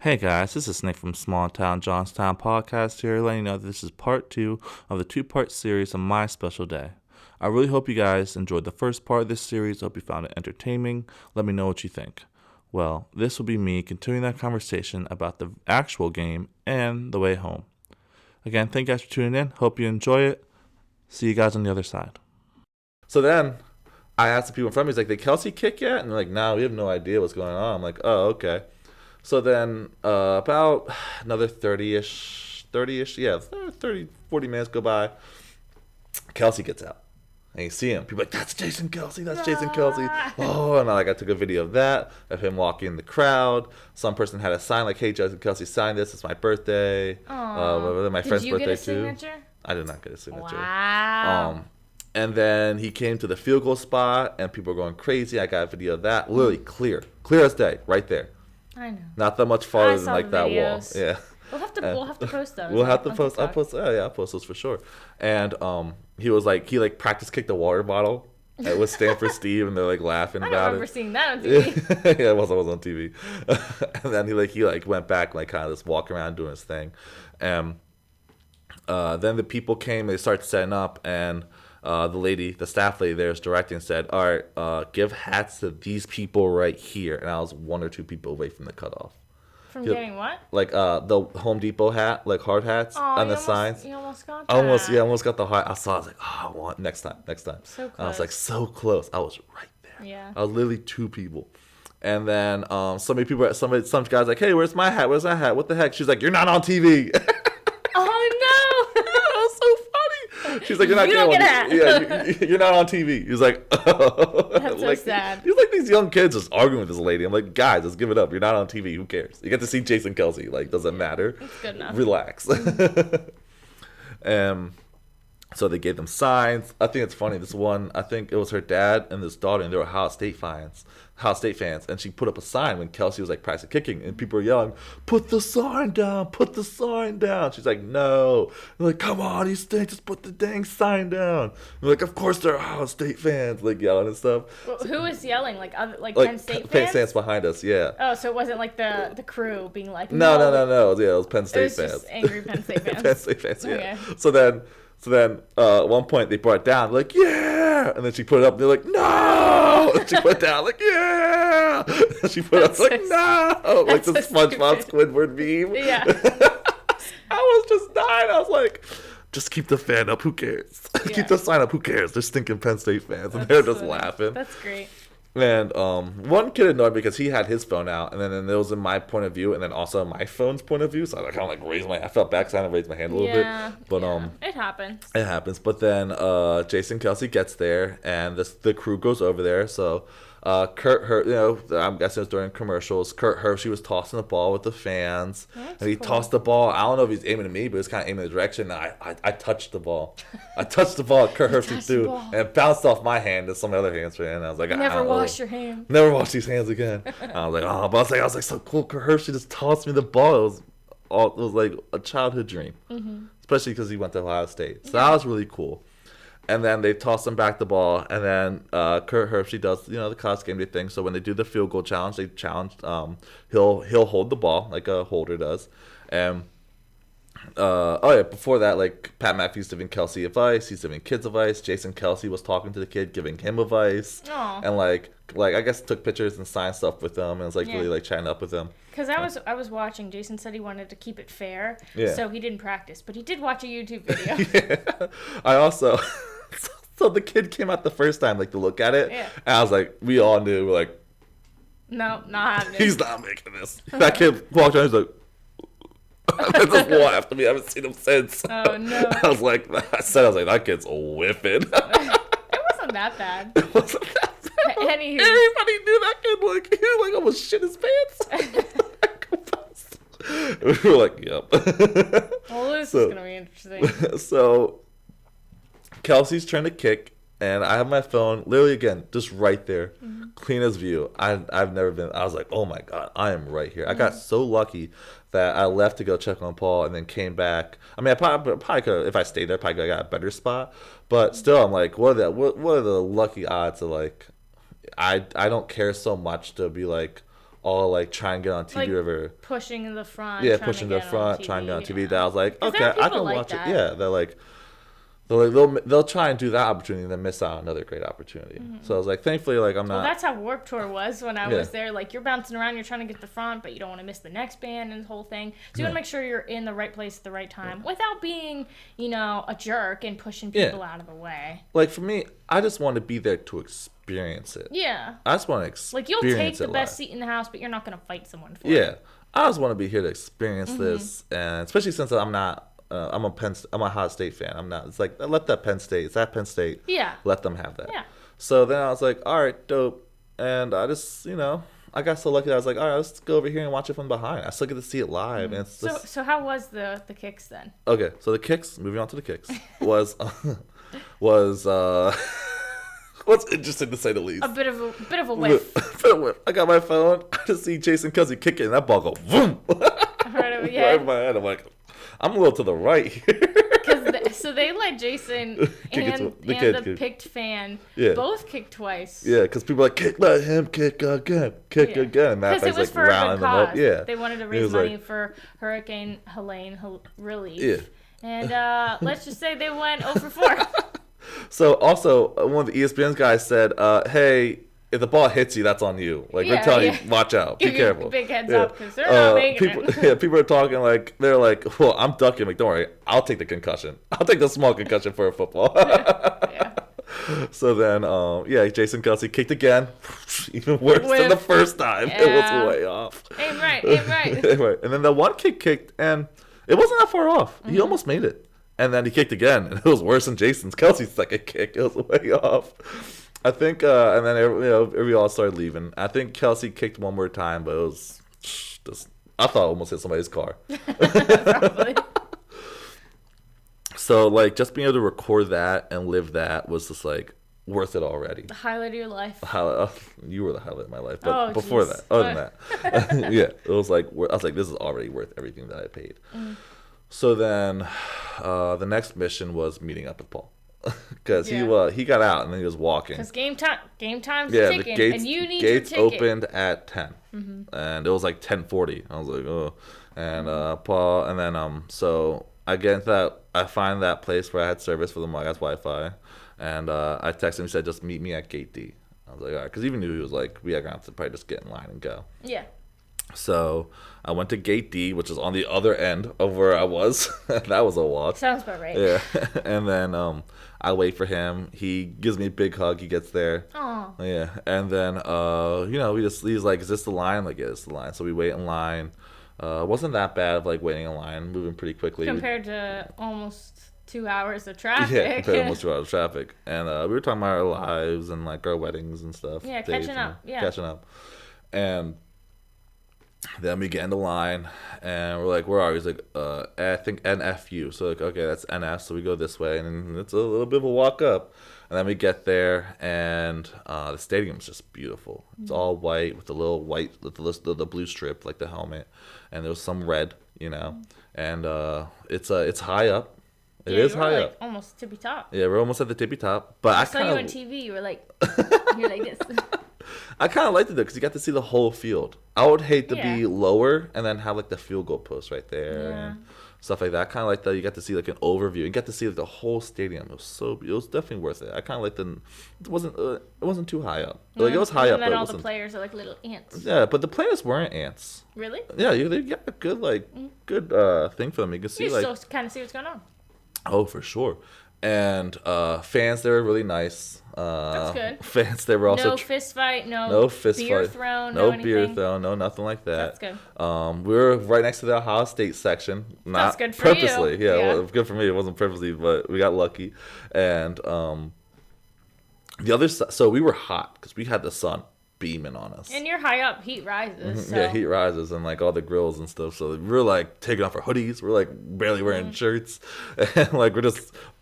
Hey guys, this is Nick from Small Town Johnstown Podcast here, letting you know that this is part two of the two-part series on my special day. I really hope you guys enjoyed the first part of this series. I hope you found it entertaining. Let me know what you think. Well, this will be me continuing that conversation about the actual game and the way home. Again, thank you guys for tuning in. Hope you enjoy it. See you guys on the other side. So then I asked the people in front of me, did Kelsey kick yet? And they're like, no, we have no idea what's going on. I'm like, oh, okay. So then about another 30-ish, yeah, 30, 40 minutes go by. Kelsey gets out. And you see him. People are like, that's Jason Kelsey, that's Jason Kelsey. Oh, and I took a video of that, of him walking in the crowd. Some person had a sign like, hey, Jason Kelsey, sign this. It's my birthday. My friend's Did you birthday get a too. signature? I did not get a signature. Wow. And then he came to the field goal spot, and people were going crazy. I got a video of that. Literally clear as day, right there. I know. Not that much farther than like that wall. Yeah. We'll have to post those. We'll have to post. I'll post. Oh yeah, I'll post those for sure. And he was like, he practice kicked a water bottle. It was Stanford Steve, and they're like laughing I about don't remember it. seeing that on TV. Yeah, it was on TV. And then he went back, kind of just walking around doing his thing. And then the people came. They started setting up, and the staff lady there is directing, said, all right, give hats to these people right here. And I was one or two people away from the cutoff. From getting what? The Home Depot hat, hard hats on the signs. You almost got I that. almost got the hat. I was like, oh, I want next time. So I was like, close. so close. I was right there. Yeah. I was literally two people. And then some guys like, hey, where's my hat? Where's that hat? What the heck? She's like, you're not on TV. Oh no! That was so funny. She's like, you're not You don't getting get a one. Yeah, you're not on TV. He's like, oh. That's so sad. He's like these young kids just arguing with this lady. I'm like, guys, let's give it up. You're not on TV. Who cares? You get to see Jason Kelsey. Doesn't matter. It's good enough. Relax. So they gave them signs. I think it's funny. This one, I think it was her dad and this daughter, and they were Ohio State fans. And she put up a sign when Kelsey was practicing kicking, and people were yelling, "Put the sign down! Put the sign down!" She's like, "No!" They're like, "Come on, you stink! Just put the dang sign down!" They're like, "Of course they're Ohio State fans!" yelling and stuff. Well, who was yelling? Penn State fans? Penn State's behind us, yeah. Oh, so it wasn't the crew being like, No. Yeah, it was Penn State fans. It was just angry Penn State fans. Penn State fans, yeah. Okay. So then, at one point they brought it down. They're like, yeah, and then she put it up. They're like, no. And she put it down. Like, yeah. And she put it up. Like, no. Like the SpongeBob Squidward meme. Yeah. I was just dying. I was like, just keep the fan up. Who cares? Yeah. Keep the sign up. Who cares? They're stinking Penn State fans, and they're just funny. laughing. That's great. And one kid annoyed me because he had his phone out, and then it was in my point of view, and then also my phone's point of view. So I kind of raised I felt bad because I had to raise my hand a little bit. But it happens. it happens. But then Jason Kelsey gets there, and the crew goes over there. So Kurt I'm guessing it was during commercials. Kurt Hershey was tossing the ball with the fans, and he tossed the ball. I don't know if he's aiming at me, but he was kind of aiming in the direction. And I touched the ball. I touched the ball. Kurt Hershey threw, and it bounced off my hand to some other hands, and I was like, Never wash your hands. Never wash these hands again. I was like, oh, but I was like, so cool. Kurt Hershey just tossed me the ball. It was like a childhood dream, especially because he went to Ohio State. So that was really cool. And then they toss him back the ball, and then Kurt Hershey does the college game day thing. So when they do the field goal challenge, they challenge he'll hold the ball like a holder does, and before that, Pat McAfee's giving Kelsey advice, he's giving kids advice. Jason Kelsey was talking to the kid, giving him advice, Aww. and I guess took pictures and signed stuff with them, and was really chatting up with them. Because I was watching. Jason said he wanted to keep it fair, Yeah. so he didn't practice, but he did watch a YouTube video. Yeah. I also. So the kid came out the first time, to look at it, Yeah. and I was like, we all knew, No, not happening. he's not making this. That kid walked around, he's like, and just laughed at me. I haven't seen him since. Oh no! I was like, that kid's whipping. It wasn't that bad. It wasn't that bad. Anywho. Everybody knew that kid, he almost shit his pants. We were like, yep. Well, this is gonna be interesting. So Kelsey's trying to kick, and I have my phone literally again just right there, clean as view. I've never been. I was like, oh my god, I am right here. I got so lucky that I left to go check on Paul and then came back. I mean, I probably could, if I stayed there, probably could have got a better spot. But still, I'm like, what are the lucky odds of I don't care so much to be all like trying to get on TV Like, or whatever. Pushing the front. Yeah, trying pushing to the get front, on trying to get on TV. yeah. That I was like, 'Cause okay, there are I people can like watch that. it. Yeah, they'll try and do that opportunity and then miss out on another great opportunity. So I was like, thankfully, like I'm Well, not. that's how Warped Tour was when I Yeah. was there. Like, you're bouncing around, you're trying to get the front, but you don't want to miss the next band and the whole thing. So you want to make sure you're in the right place at the right time without being, a jerk and pushing people out of the way. Like for me, I just want to be there to experience it. Yeah. I just want to experience Like, you'll take the it best live. seat in the house, but you're not going to fight someone for Yeah, it. I just want to be here to experience this, and especially since I'm not. I'm a Ohio State fan. I'm not. It's like let that Penn State. It's at Penn State. Yeah. Let them have that. Yeah. So then I was like, all right, dope. And I just, I got so lucky that I was like, all right, let's go over here and watch it from behind. I still get to see it live. And it's just... So how was the kicks then? Okay, so the kicks, moving on to the kicks, was interesting to say the least. A bit of a whiff. I got my phone. I just see Jason Kelsey kick it, and that ball go boom. Right over your Right head. in my head. I'm like, I'm a little to the right here. So they let Jason and the kid the kick. picked fan Yeah. both kick twice. Yeah, because people are like, let him kick again. And that Because it guy's was like for a good rounding them up. cause. Yeah. They wanted to It raise was money like- for Hurricane Helene relief. Yeah. And let's just say they went 0 for 4. So also, one of the ESPN guys said, hey, if the ball hits you, that's on you. Like, we're Yeah, telling yeah. you, watch out. Give Be you a careful. big heads up, 'cause they're not making people, it. Yeah, people are talking like, they're like, well, I'm ducking. Like, don't worry. I'll take the concussion. I'll take the small concussion for a football. Yeah. So then, Jason Kelsey kicked again. Even worse than Whiff. the first time. It Yeah. was way off. Aim right, aim right. Anyway, and then the one kick kicked, and it wasn't that far off. He almost made it. And then he kicked again, and it was worse than Kelsey's second kick. It was way off. I think, and then we all started leaving. I think Kelsey kicked one more time, but it was just, I thought it almost hit somebody's car. Probably. So, like, just being able to record that and live that was just, like, worth it already. The highlight of your life. You were the highlight of my life, but Oh, before geez. that, other than that, yeah, it was like, I was like, this is already worth everything that I paid. So then, the next mission was meeting up with Paul, because Yeah. he got out and then he was walking. Because game time's Yeah, ticking, the gates and you need gates your ticket. opened at 10, and it was like 10:40. I was like, oh, and Paul, and then so I get into that. I find that place where I had service for the Mogas Wi-Fi, and I texted him. He said, just meet me at gate D. I was like, all right, because even knew he was like, we are gonna have to probably just get in line and go. Yeah. So I went to gate D, which is on the other end of where I was. That was a walk. Sounds about right. Yeah, and then I wait for him. He gives me a big hug. He gets there. Aw. Yeah, and then he's like, "Is this the line?" I'm like, yeah, it's the line. So we wait in line. It wasn't that bad of like waiting in line, moving pretty quickly. Compared to almost 2 hours of traffic. Yeah, compared to almost 2 hours of traffic. And we were talking about our lives and like our weddings and stuff. Yeah, dates catching up, and yeah. catching up. And then we get into line, and we're like, where are we? He's like, I think NFU. So like, okay, that's NF. So we go this way, and it's a little bit of a walk up. And then we get there, and the stadium's just beautiful. It's all white with the little white, with the blue strip, like the helmet, and there's some red, and it's high up. It Yeah, is you were, high like, up. almost tippy top. Yeah, we're almost at the tippy top. But I I saw you kind on of, TV. You were like, you're like this. I kind of liked it though, because you got to see the whole field. I would hate to be Yeah. lower and then have like the field goal post right there Yeah. and stuff like that. I kind of like that. You got to see like an overview. You got to see like, the whole stadium. It was definitely worth it. I kind of liked it wasn't too high up. Like it was high up, And then but it all the wasn't. players are like little ants. Yeah, but the players weren't ants. Really? Yeah, they got a good good thing for them. You can see You like still kind of see what's going on. oh for sure. And fans, they were really nice. That's good. Fans, they were also No fist fight, no fist beer fight, thrown, no no beer anything. thrown, no nothing like that. That's good. We were right next to the Ohio State section. Not That's good for you. purposely. Yeah, Yeah. well, good for me. It wasn't purposely, but we got lucky. And the other side, so we were hot because we had the sun beaming on us. And you're high up, heat rises. So. Yeah, heat rises and like all the grills and stuff. So we were like taking off our hoodies. We're like barely wearing shirts, and like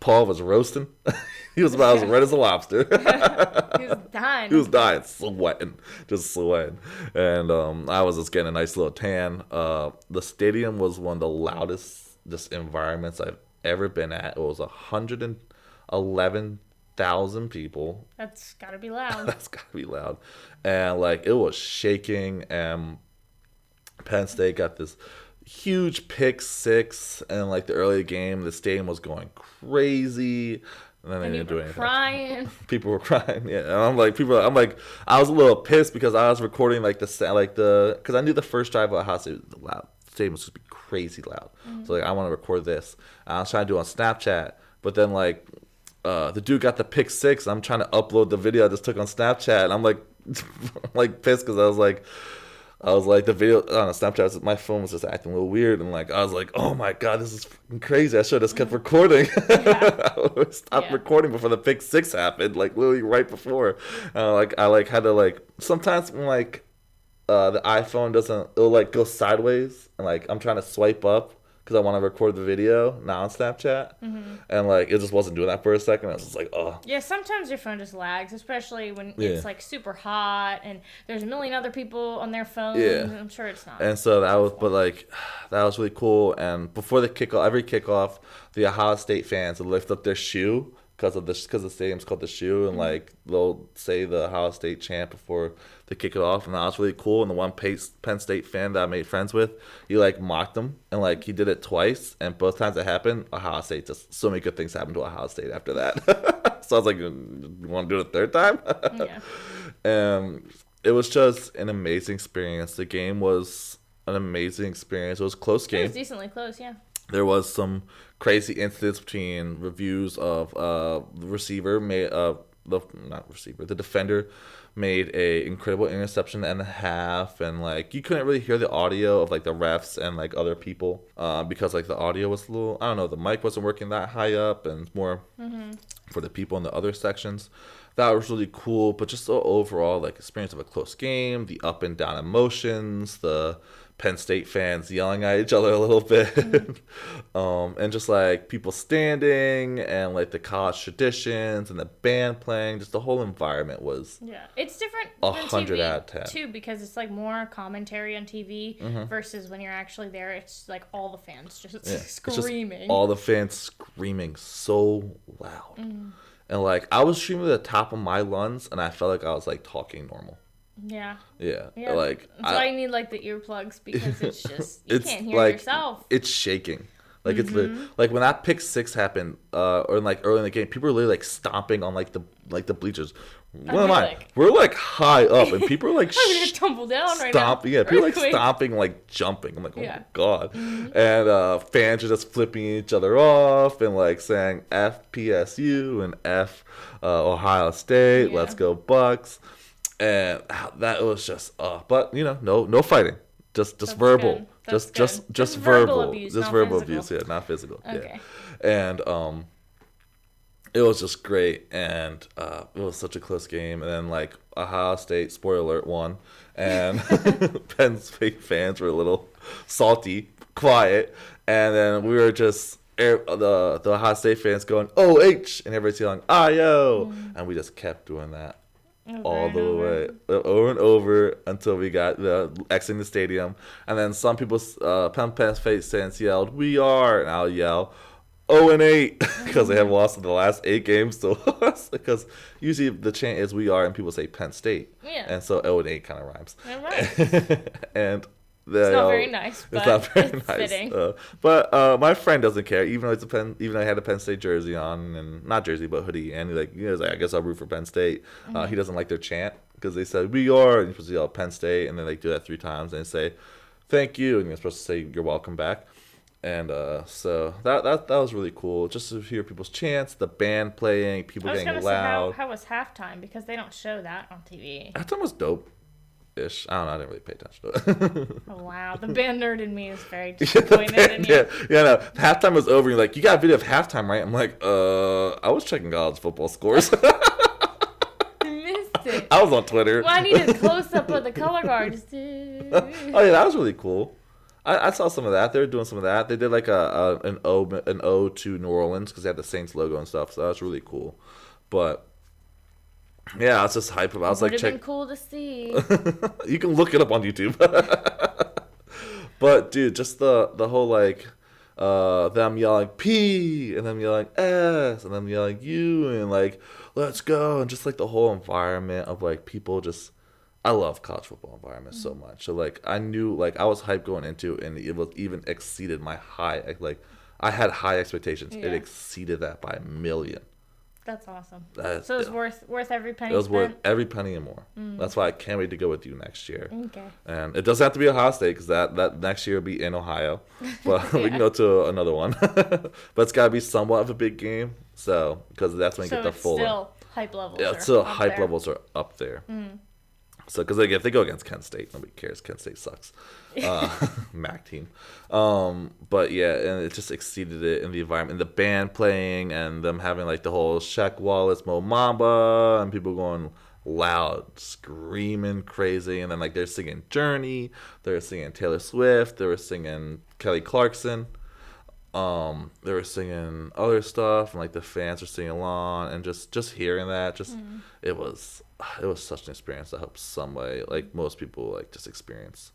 Paul was roasting. He was about as red as a lobster. He was dying. He was dying, just sweating. And I was just getting a nice little tan. The stadium was one of the loudest just environments I've ever been at. It was 111 1,000 people. That's gotta be loud. That's gotta be loud. And like it was shaking, and Penn State got this huge pick six, and like the early game, the stadium was going crazy. And then they didn't do anything. Crying. People were crying, yeah. And I'm like, I was a little pissed because I was recording because I knew the first drive of Ohio State was loud. The stadium was supposed to be crazy loud. Mm-hmm. So like, I want to record this. And I was trying to do it on Snapchat, but then like, the dude got the pick six. I'm trying to upload the video I just took on Snapchat, and I'm like, like pissed because I was like the video on Snapchat, my phone was just acting a little weird, and like I was like, oh my god, this is fucking crazy. I should have just kept recording. Yeah. I stopped recording before the pick six happened, like literally right before. I had to sometimes when the iPhone it'll like go sideways, and like I'm trying to swipe up because I want to record the video now on Snapchat, and like it just wasn't doing that for a second. I was just like, oh. Yeah, sometimes your phone just lags, especially when it's like super hot and there's a million other people on their phones. Yeah, I'm sure it's not. And so that was really cool. And before the every kickoff, the Ohio State fans would lift up their shoe because the stadium's called the Shoe, and like they'll say the Ohio State chant before they kick it off, and that was really cool. And the one Penn State fan that I made friends with, he like mocked him, and like he did it twice, and both times it happened, Ohio State, just so many good things happened to Ohio State after that. So I was like, you want to do it a third time? Yeah. It was just an amazing experience. The game was an amazing experience. It was a close game. It was decently close, yeah. There was some crazy incidents between reviews of the receiver the defender made a incredible interception and a half, and like you couldn't really hear the audio of like the refs and like other people because like the audio was a little, I don't know, the mic wasn't working that high up, and more for the people in the other sections. That was really cool, but just the overall like experience of a close game, the up and down emotions, the Penn State fans yelling at each other a little bit, and just like people standing, and like the college traditions and the band playing, just the whole environment was it's different 100 out of 10 too, because it's like more commentary on TV versus when you're actually there. It's like all the fans just screaming, just all the fans screaming so loud, and like I was screaming at the top of my lungs, and I felt like I was like talking normal. Yeah. Like that's why you need like the earplugs, because it's just you can't hear yourself. It's shaking. Like it's like when that pick six happened, or like early in the game, people were literally like stomping on like the bleachers. What am I? We're like high up, and people are like I'm gonna tumble down right now. Yeah, people are like stomping, like jumping. I'm like, oh my god. And fans are just flipping each other off and like saying F PSU and F Ohio State. Let's go Bucks. And that was just but no fighting, just verbal, just verbal abuse, just verbal abuse, not physical. Okay. And it was just great, and it was such a close game. And then like Ohio State, spoiler alert, won, and Penn State fans were a little salty, quiet, and then we were just the Ohio State fans going OH, and everybody's yelling IO, and we just kept doing that. All the way over and over until we got exiting the stadium, and then some people, Penn State fans yelled "We are," and I'll yell 0-8 because they have lost in the last 8 games to us. Because usually the chant is "We are" and people say Penn State, and so 0-8 kind of rhymes. It rhymes. And it's not very nice, but it's not very nice. Fitting. But my friend doesn't care, even though I had a Penn State jersey on, and not jersey but hoodie, and he was like, I guess I'll root for Penn State. He doesn't like their chant because they said "We are," and you're supposed to yell Penn State, and then they do that 3 times, and they say "Thank you," and you're supposed to say "You're welcome back." And so that was really cool, just to hear people's chants, the band playing, people getting loud. How was halftime? Because they don't show that on TV. Halftime was dope. Ish. I don't know. I didn't really pay attention to it. Oh, wow. The band nerd in me is very disappointed in you. No. Halftime was over. You're like, you got a video of halftime, right? I'm like, I was checking college football scores. I missed it. I was on Twitter. Well, I need a close-up of the color guards. Oh, yeah. That was really cool. I saw some of that. They were doing some of that. They did like an ode to New Orleans because they had the Saints logo and stuff. So that was really cool. But yeah, I was just hyped. I was like, been cool to see. You can look it up on YouTube. But dude, just the whole like them yelling P and them yelling S and them yelling U and like let's go, and just like the whole environment of like people just. I love college football environment so much. So like I knew like I was hyped going into it, and it was even exceeded my high, like I had high expectations. It exceeded that by a million. That's awesome. So it was worth every penny. It was worth every penny and more. That's why I can't wait to go with you next year. Okay. And it doesn't have to be Ohio State, because that next year will be in Ohio, but we can go to another one. But it's got to be somewhat of a big game, so because that's when you get the full. Still hype levels. Yeah, still hype levels are up there. So, because like, if they go against Kent State, nobody cares. Kent State sucks. MAC team. But yeah, and it just exceeded it in the environment. The band playing and them having like the whole Shaq Wallace, Mo Mamba, and people going loud, screaming crazy. And then like they're singing Journey, they're singing Taylor Swift, they were singing Kelly Clarkson. They were singing other stuff, and like the fans were singing along, and just hearing that, it was such an experience. I hope some way like most people like just experience,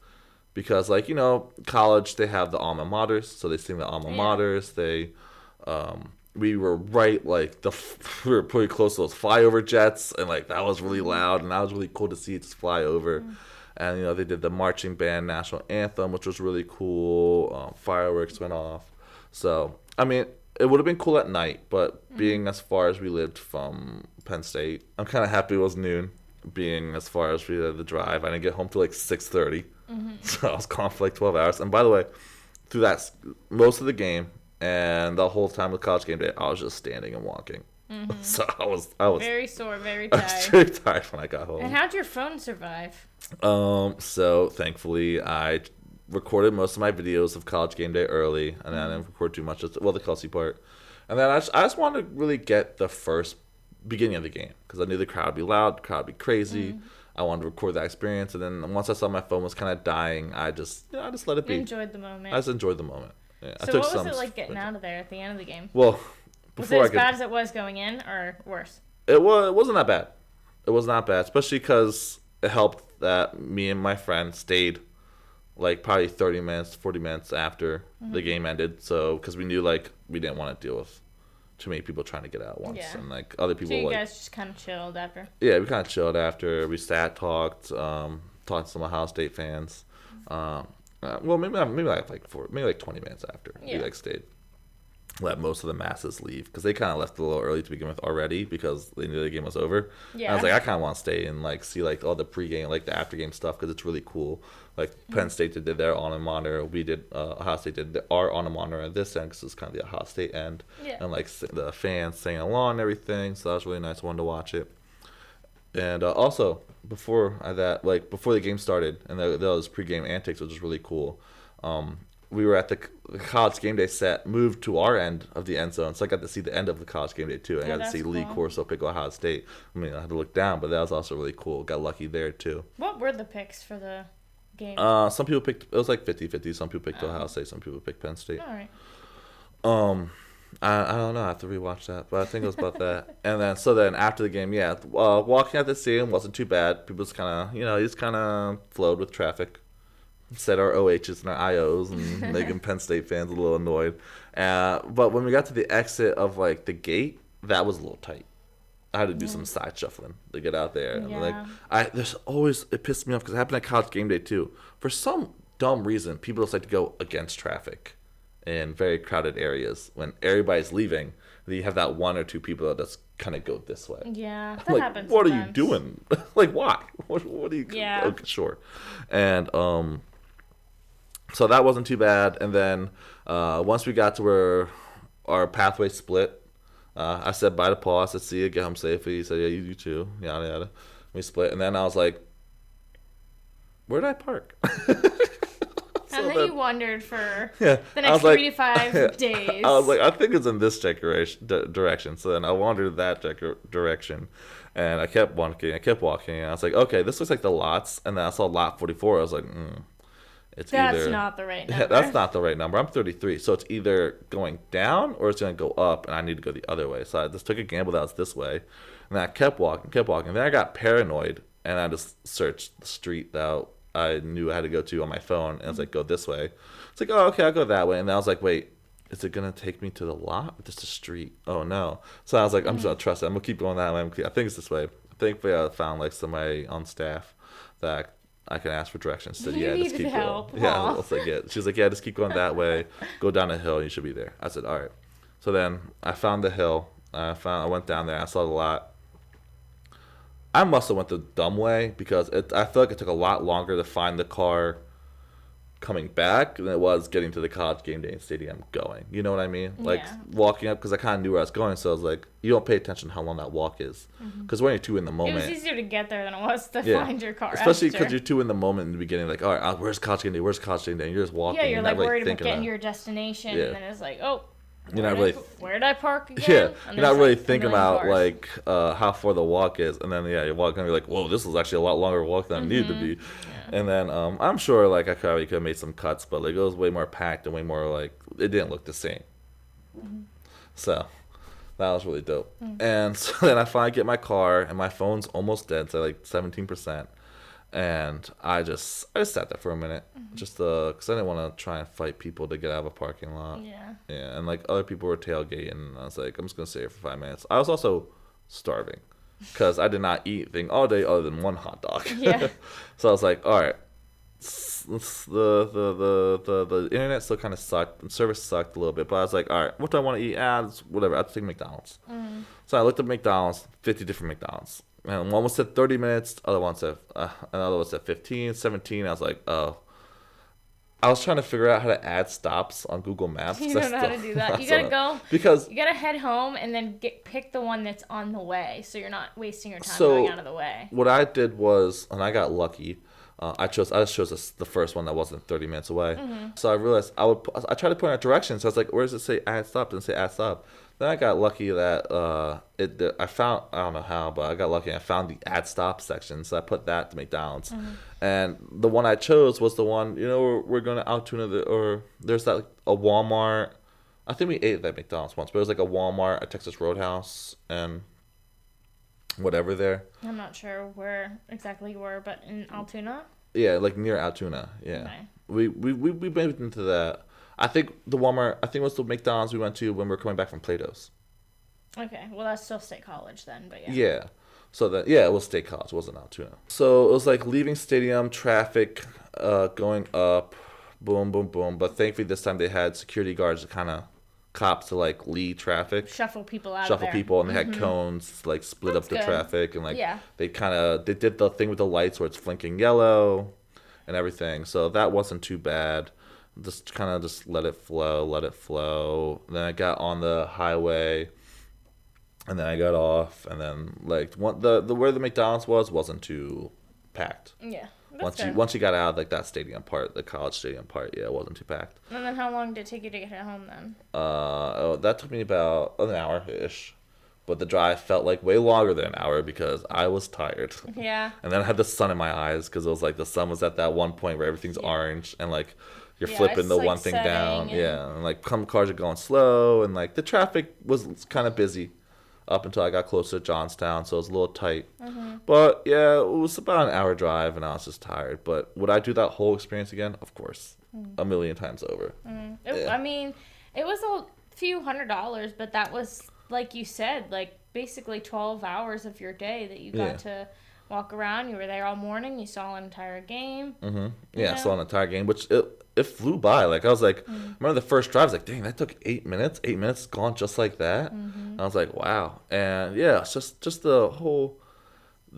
because like college, they have the alma maters, so they sing the alma maters. They we were right like we were pretty close to those flyover jets, and like that was really loud, and that was really cool to see it just fly over. And they did the marching band national anthem, which was really cool. Fireworks went off. So, I mean, it would have been cool at night, but being as far as we lived from Penn State, I'm kind of happy it was noon. Being as far as we had the drive, I didn't get home till like 6:30, so I was gone for like 12 hours. And by the way, through that most of the game and the whole time with College Game Day, I was just standing and walking. So I was very sore, very tired. I was very tired when I got home. And how'd your phone survive? So thankfully I recorded most of my videos of College Game Day early, and then I didn't record too much, the Kelsey part. And then I just wanted to really get the first beginning of the game, because I knew the crowd would be loud, the crowd would be crazy. I wanted to record that experience, and then once I saw my phone was kind of dying, I just let it be. You enjoyed the moment. I just enjoyed the moment. Yeah. So what was it like getting out of there at the end of the game? Well, was it as bad as it was going in, or worse? It wasn't that bad. It was not bad, especially because it helped that me and my friend stayed like probably 30 minutes, 40 minutes after the game ended. So, because we knew like we didn't want to deal with too many people trying to get out at once. And like other people. So you guys just kind of chilled after? Yeah, we kind of chilled after. We talked to some Ohio State fans. Well, maybe like 20 minutes after we like stayed. Let most of the masses leave, because they kind of left a little early to begin with already, because they knew the game was over. Yeah. And I was like, I kind of want to stay and like see like all the pregame, like the aftergame stuff, because it's really cool. Like Penn State did their alma mater, we did Ohio State did our alma mater at this end, because it's kind of the Ohio State end, and like the fans singing along and everything. So that was really nice. I wanted to watch it. And also before the game started, and there was pregame antics, which was really cool. We were at the College Game Day set, moved to our end of the end zone, so I got to see the end of the College Game Day too. And I got to see Lee Corso pick Ohio State. I mean, I had to look down, but that was also really cool. Got lucky there too. What were the picks for the game? Some people picked, it was like 50-50. Some people picked Ohio State, some people picked Penn State. All right. I don't know. I have to rewatch that, but I think it was about that. And then after the game, walking out the stadium wasn't too bad. People just kind of, just kind of flowed with traffic. Said our OHs and our IOs and making Penn State fans a little annoyed. But when we got to the exit of like the gate, that was a little tight. I had to do some side shuffling to get out there. Yeah. And there's always, it pissed me off because it happened at College Game Day too. For some dumb reason, people just like to go against traffic in very crowded areas. When everybody's leaving, you have that one or two people that just kind of go this way. Yeah, that like, happens. What sometimes. Are you doing? Like, why? What are you? Yeah. Okay, sure. And so that wasn't too bad. And then once we got to where our pathway split, I said bye to Paul. I said, see you, get home safely. He said, yeah, you too. Yada, yada. We split. And then I was like, where did I park? And then you wondered for the next 3 to 5 days. I was like, I think it's in this direction. So then I wandered that direction. And I kept walking. And I was like, okay, this looks like the lots. And then I saw lot 44. I was like, That's not the right number. That's not the right number. I'm 33, so it's either going down or it's going to go up, and I need to go the other way. So I just took a gamble that was this way, and then I kept walking. And then I got paranoid, and I just searched the street that I knew I had to go to on my phone, and I was like, go this way. It's like, oh, okay, I'll go that way. And then I was like, wait, is it gonna take me to the lot? Just a street? Oh no! So I was like, I'm just gonna trust it. I'm gonna keep going that way. I think it's this way. Thankfully, I found like somebody on staff that I can ask for directions. So yeah, just keep help. going. Yeah, I was like, yeah. She was like, yeah, just keep going that way. Go down the hill, and you should be there. I said, all right. So then I found the hill. I went down there. I saw the lot. I must have went the dumb way because I feel like it took a lot longer to find the car coming back than it was getting to the College Game Day Stadium going. You know what I mean? Like walking up, because I kind of knew where I was going, so I was like, you don't pay attention to how long that walk is, because when you're too in the moment, it was easier to get there than it was to find your car. Especially because you're too in the moment in the beginning, like, all right, where's College Game Day? Where's College Game Day? And you're just walking. Yeah, you're like really worried about getting to your destination, and then it's like, oh. You're not really. Where did I park again? Yeah, you're not really thinking about like how far the walk is, and then you're walking and you're like, whoa, this is actually a lot longer walk than it needed to be. Yeah. And then I'm sure like I probably could have made some cuts, but like it was way more packed and way more like it didn't look the same. So that was really dope. And so then I finally get my car, and my phone's almost dead, so like 17%. And I just sat there for a minute, just because I didn't want to try and fight people to get out of a parking lot. Yeah. Yeah, and like other people were tailgating, and I was like, I'm just gonna stay here for 5 minutes. I was also starving, because I did not eat anything all day other than one hot dog. Yeah. So I was like, all right, the internet still kind of sucked, and service sucked a little bit, but I was like, all right, what do I want to eat? Whatever. I have to take McDonald's. So I looked at McDonald's, 50 different McDonald's. And one was said 30 minutes, another one said 15, 17. I was like, oh. I was trying to figure out how to add stops on Google Maps. You don't know how to do that. You gotta you gotta head home and then pick the one that's on the way, so you're not wasting your time going out of the way. What I did was, and I got lucky. I just chose the first one that wasn't 30 minutes away. So I realized I tried to point out directions. So I was like, where does it say add stop? Didn't say add stop. Then I got lucky that I found, I don't know how, but I got lucky and I found the add stop section, so I put that to McDonald's. And the one I chose was the one, we're going to Altoona, or there's that, like, a Walmart. I think we ate at that McDonald's once, but it was like a Walmart, a Texas Roadhouse, and whatever there. I'm not sure where exactly you were, but in Altoona? Yeah, like near Altoona, yeah. Okay. We went into that. I think the Walmart, it was the McDonald's we went to when we were coming back from Plato's. Okay, well that's still State College then, but yeah. Yeah. So that, it was State College, it wasn't Altoona. So it was like leaving stadium, traffic going up, boom, boom, boom. But thankfully this time they had security guards to kind of cops to like lead traffic. Shuffle people out of there. Shuffle people, and they had cones like split up the traffic, and like they did the thing with the lights where it's blinking yellow and everything. So that wasn't too bad. Just kind of just let it flow. Then I got on the highway, and then I got off, and then like the where the McDonald's wasn't too packed. Yeah. Once you got out of like that stadium part, the college stadium part, it wasn't too packed. And then how long did it take you to get home then? That took me about an hour-ish. But the drive felt like way longer than an hour because I was tired. Yeah. And then I had the sun in my eyes because it was like the sun was at that one point where everything's orange, and like you're flipping the one thing down. And like some cars are going slow, and like the traffic was kind of busy up until I got closer to Johnstown, so it was a little tight. But yeah, it was about an hour drive, and I was just tired. But would I do that whole experience again? Of course, a million times over. I mean, it was a few $100s, but that was, like you said, like basically 12 hours of your day that you got to walk around. You were there all morning. You saw an entire game. Yeah, I saw an entire game, which it flew by. Like I was like, I remember the first drive. I was like, dang, that took 8 minutes. 8 minutes gone just like that. And I was like, wow. And yeah, it's just the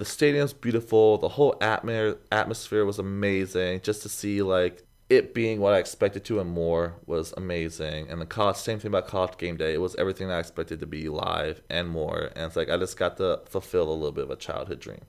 stadium's beautiful. The whole atmosphere was amazing. Just to see like it being what I expected to and more was amazing. And the same thing about College Game Day. It was everything I expected to be live and more. And it's like I just got to fulfill a little bit of a childhood dream.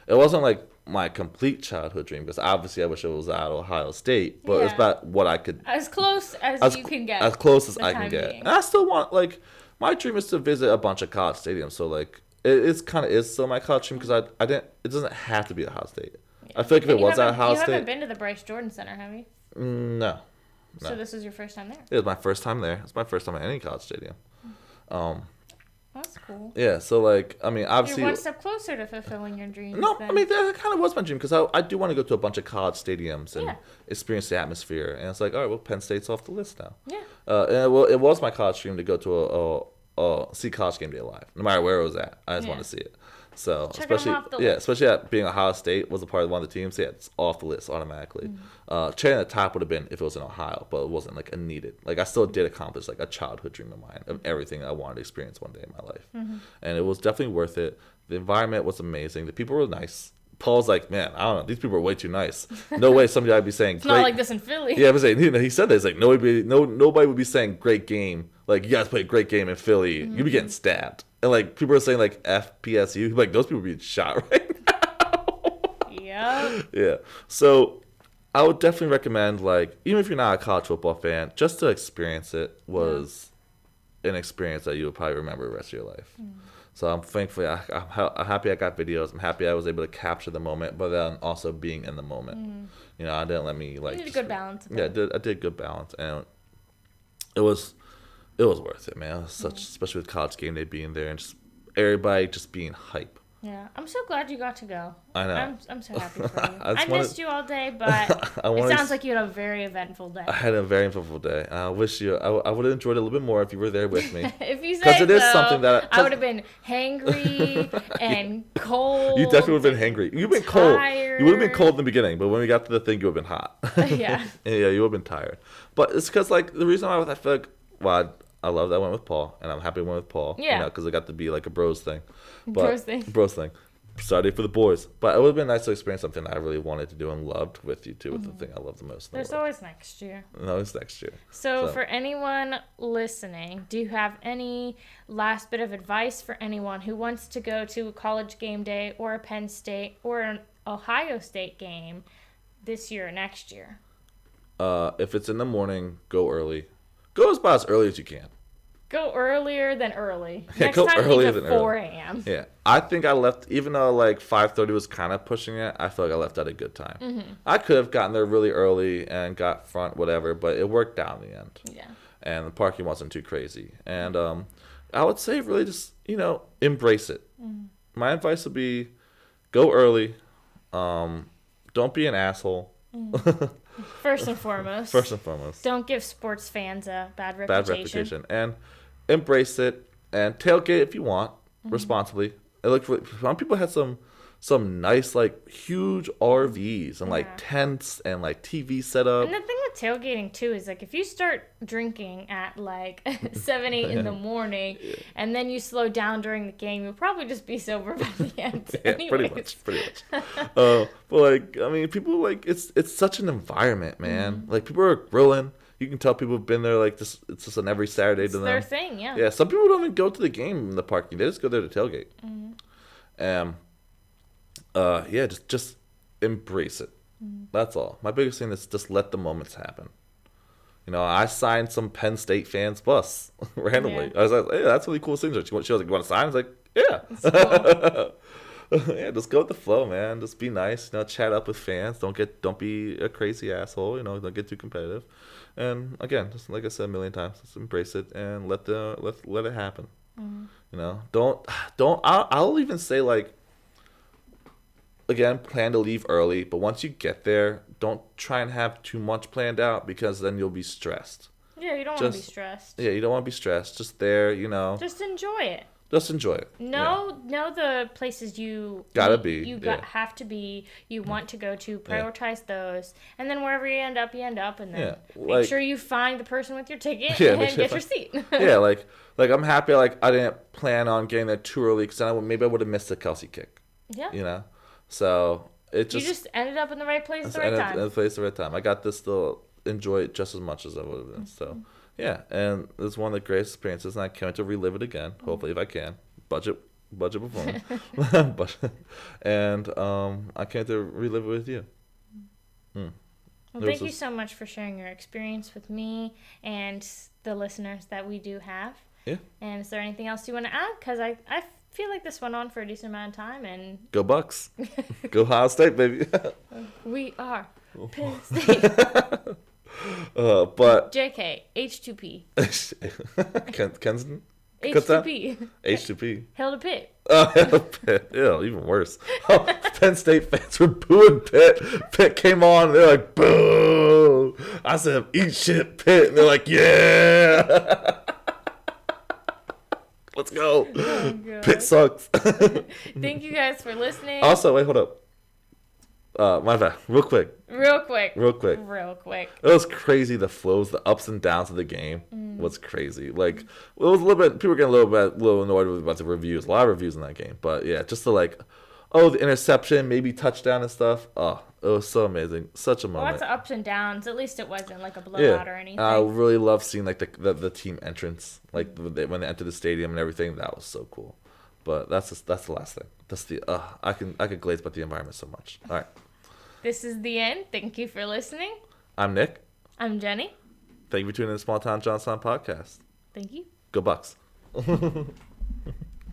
It wasn't like my complete childhood dream, because obviously I wish it was at Ohio State, but it's about what I could, as close as you can get, as close as I can get. And I still want, like, my dream is to visit a bunch of college stadiums. So like it's kind of is still my college dream, because it doesn't have to be Ohio State. I feel like if it was at Ohio State. You haven't been to the Bryce Jordan Center, have you? No. So this is your first time there? It was my first time there. It's my first time at any college stadium. That's cool. Yeah, so like, I mean, obviously, You're one step closer to fulfilling your dreams. no, then. I mean that kind of was my dream because I do want to go to a bunch of college stadiums and Yeah. experience the atmosphere. And it's like, all right, well, Penn State's off the list now. Yeah. And it was my college dream to go to see College Game Day live, no matter where it was at. I just want to see it. So Check 'em especially off the list. especially at being Ohio State was a part of one of the teams. Yeah, it's off the list automatically. Cherry on the top would have been if it was in Ohio, but it wasn't like a needed. Like I still did accomplish like a childhood dream of mine of everything I wanted to experience one day in my life, and it was definitely worth it. The environment was amazing. The people were nice. Paul's like, man, I don't know, these people are way too nice. No way somebody I'd be saying It's not like this in Philly. Yeah, I was saying he said that. He's like nobody would be saying great game. Like you guys played a great game in Philly. You'd be getting stabbed. And like people are saying like FPSU, like those people are being shot right now. Yep. Yeah. So I would definitely recommend like even if you're not a college football fan, just to experience it was an experience that you would probably remember the rest of your life. So I'm thankfully I'm happy I got videos. I'm happy I was able to capture the moment, but then also being in the moment. You know, I didn't let me like. You did a good balance. Yeah, I did good balance, and it was worth it, man. It was such, especially with College Game Day being there and just everybody just being hype. Yeah, I'm so glad you got to go. I know. I'm so happy for you. I missed you all day, but it sounds like you had a very eventful day. I had a very eventful day. I wish I would have enjoyed it a little bit more if you were there with me. If you say Because it is something that I would have been hangry and cold. You definitely would have been hangry. You've been cold. tired. You would have been cold in the beginning, but when we got to the thing, you would have been hot. Yeah. Yeah, you would have been tired. But it's because like the reason why I feel like I love that I went with Paul, and I'm happy I went with Paul. Yeah. You know, because it got to be like a bros thing. Bros thing. Bros thing. Saturday for the boys. But it would have been nice to experience something I really wanted to do and loved with you too, with the thing I love the most. There's always next year. No, it's next year. So for anyone listening, do you have any last bit of advice for anyone who wants to go to a College Game Day or a Penn State or an Ohio State game this year or next year? If it's in the morning, go early. Go about as early as you can. Go earlier than early. Yeah, Next go time earlier leave than at 4 early. a.m. Yeah, I think I left, even though like 5:30 was kind of pushing it, I feel like I left at a good time. I could have gotten there really early and got front, whatever, but it worked out in the end. Yeah. And the parking wasn't too crazy. And I would say really just, embrace it. My advice would be go early. Don't be an asshole. First and foremost. First and foremost. Don't give sports fans a bad reputation. Bad reputation. And embrace it and tailgate if you want responsibly. And look for some people had some nice like huge RVs and like tents and like TV setup. And the thing with tailgating too is like if you start drinking at like 7, 8 in the morning and then you slow down during the game, you'll probably just be sober by the end. Yeah, pretty much. But like I mean, people like it's such an environment, man. Like people are grilling. You can tell people have been there like this. It's just on every Saturday to them. Their thing, yeah. Yeah, some people don't even go to the game in the parking. They just go there to tailgate. Yeah, just embrace it. That's all. My biggest thing is just let the moments happen. I signed some Penn State fans bus randomly. Yeah. I was like, hey, that's really cool signature. She was like, you want to sign? I was like, yeah. Cool. Yeah, just go with the flow, man. Just be nice. Chat up with fans. Don't be a crazy asshole. Don't get too competitive. And again, just like I said a million times, just embrace it and let it happen. I'll even say like, again, plan to leave early, but once you get there, don't try and have too much planned out because then you'll be stressed. Yeah, you don't want to be stressed. Yeah, you don't want to be stressed. Just there, Just enjoy it. Just enjoy it. Know the places you gotta be. Have to be. You want to go to. Prioritize those, and then wherever you end up, and then make sure you find the person with your ticket and get your seat. Yeah, like I'm happy. Like I didn't plan on getting there too early because then maybe I would have missed the Kelsey kick. Yeah. So it you just ended up in the right place at the right time. In the place at the right time. I got to still enjoy it just as much as I would have been. So. Yeah, and it's one of the greatest experiences, and I can't wait to relive it again. Hopefully, if I can, budget performance, and I can't wait to relive it with you. Well, thank you so much for sharing your experience with me and the listeners that we do have. Yeah. And is there anything else you want to add? Because I feel like this went on for a decent amount of time, and go Bucks, go Ohio State, baby. We are Penn State. But JK, H2P. Kensington? H2P. H2P. Hail to Pitt. Oh, Pitt. Ew, even worse. Oh, Penn State fans were booing Pitt. Pitt came on, and they're like, boo. I said, eat shit, Pitt. And they're like, yeah. Let's go. Oh, Pitt sucks. Thank you guys for listening. Also, wait, hold up. My bad. Real quick. It was crazy. The flows, the ups and downs of the game was crazy. Like, it was a little bit. People were getting a little annoyed about the reviews. A lot of reviews in that game, but yeah, just the the interception, maybe touchdown and stuff. Oh, it was so amazing. Such a moment. Lots of ups and downs. At least it wasn't like a blowout or anything. I really love seeing like the team entrance, like when they enter the stadium and everything. That was so cool. But that's the last thing. That's the I could glaze about the environment so much. All right. This is the end. Thank you for listening. I'm Nick. I'm Jenny. Thank you for tuning in to the Small Town Johnstown podcast. Thank you. Go Bucks.